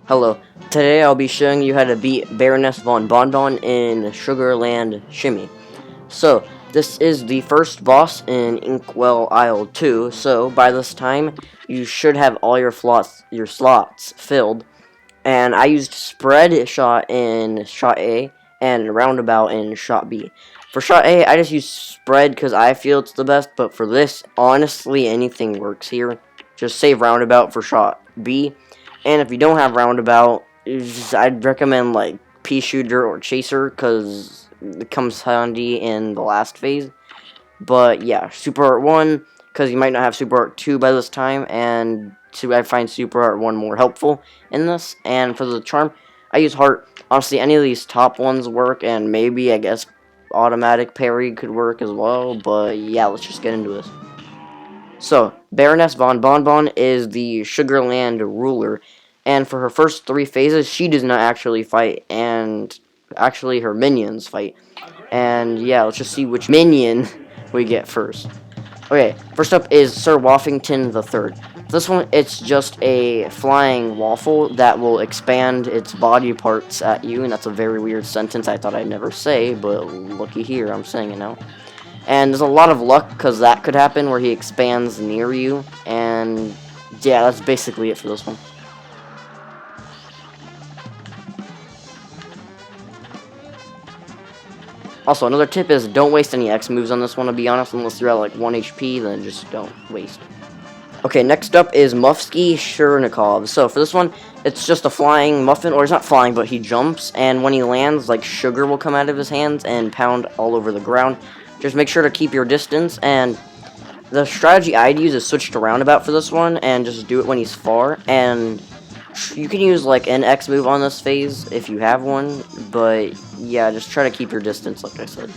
Hello, today I'll be showing you how to beat Baroness von Bonbon in Sugarland Shimmy. So, this is the first boss in Inkwell Isle 2, so by this time, you should have all your slots filled. And I used Spread Shot in Shot A, and Roundabout in Shot B. For Shot A, I just use Spread because I feel it's the best, but for this, honestly, anything works here. Just save Roundabout for Shot B. And if you don't have Roundabout, I'd recommend like Pea Shooter or Chaser because it comes handy in the last phase. But yeah, Super Art 1 because you might not have Super Art 2 by this time, and I find Super Art 1 more helpful in this. And for the charm, I use Heart. Honestly, any of these top ones work, and maybe I guess automatic parry could work as well. But yeah, let's just get into this. So, Baroness von Bonbon is the Sugarland ruler, and for her first 3 phases, she does not actually fight, and actually her minions fight. And yeah, let's just see which minion we get first. Okay, first up is Sir Woffington III. This one, it's just a flying waffle that will expand its body parts at you, and that's a very weird sentence I thought I'd never say, but looky here, I'm saying it now. And there's a lot of luck, because that could happen where he expands near you. And yeah, that's basically it for this one. Also, another tip is don't waste any X moves on this one, to be honest. Unless you're at like 1 HP, then just don't waste. Okay, next up is Mufsky Chernikov. So for this one, it's just a flying muffin, or he's not flying, but he jumps. And when he lands, like sugar will come out of his hands and pound all over the ground. Just make sure to keep your distance, and the strategy I'd use is switch to Roundabout for this one, and just do it when he's far, and you can use like an X move on this phase if you have one, but yeah, just try to keep your distance like I said.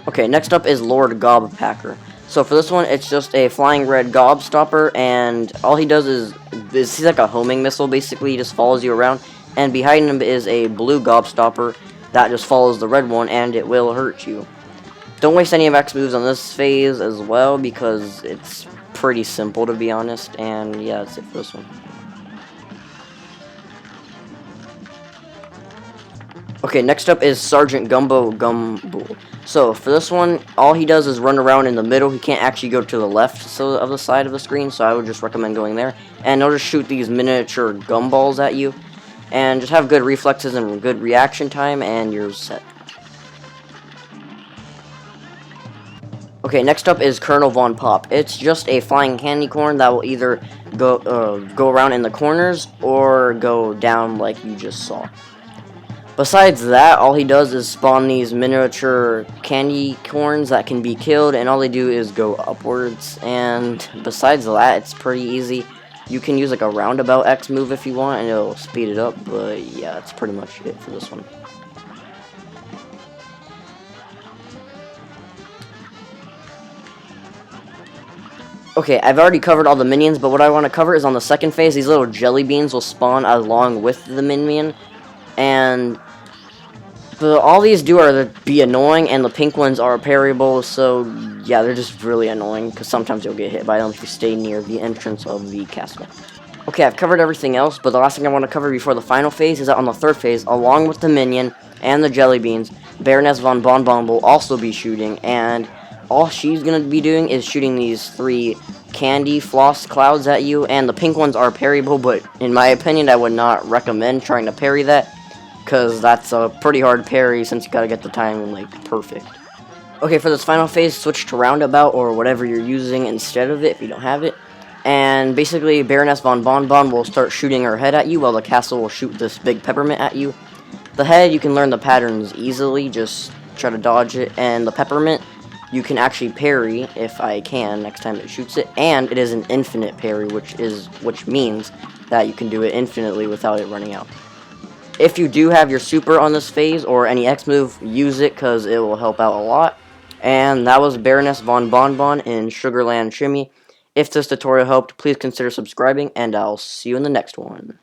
Okay, next up is Lord Gobpacker. So for this one, it's just a flying red gobstopper, and all he does is he's like a homing missile, basically. He just follows you around. And behind him is a blue gobstopper that just follows the red one, and it will hurt you. Don't waste any of X moves on this phase as well, because it's pretty simple to be honest. And yeah, that's it for this one. Okay, next up is Sergeant Gumbo Gumbo. So for this one, all he does is run around in the middle. He can't actually go to the left of the side of the screen, so I would just recommend going there. And he'll just shoot these miniature gumballs at you. And just have good reflexes and good reaction time, and you're set. Okay, next up is Colonel Von Pop. It's just a flying candy corn that will either go around in the corners or go down like you just saw. Besides that, all he does is spawn these miniature candy corns that can be killed, and all they do is go upwards. And besides that, it's pretty easy. You can use like a Roundabout X move if you want, and it'll speed it up, but yeah, that's pretty much it for this one. Okay, I've already covered all the minions, but what I want to cover is on the second phase, these little jelly beans will spawn along with the minion, and all these do are to be annoying, and the pink ones are parryable, so yeah, they're just really annoying, because sometimes you'll get hit by them if you stay near the entrance of the castle. Okay, I've covered everything else, but the last thing I want to cover before the final phase is that on the third phase, along with the minion and the jelly beans, Baroness von Bonbon will also be shooting, and all she's going to be doing is shooting these 3 candy floss clouds at you, and the pink ones are parryable, but in my opinion, I would not recommend trying to parry that, because that's a pretty hard parry since you gotta get the timing like perfect. Okay, for this final phase, switch to Roundabout or whatever you're using instead of it if you don't have it. And basically, Baroness von Bonbon will start shooting her head at you while the castle will shoot this big peppermint at you. The head, you can learn the patterns easily, just try to dodge it. And the peppermint, you can actually parry, if I can, next time it shoots it. And it is an infinite parry, which means that you can do it infinitely without it running out. If you do have your super on this phase, or any X move, use it, because it will help out a lot. And that was Baroness von Bonbon in Sugarland Shimmy. If this tutorial helped, please consider subscribing, and I'll see you in the next one.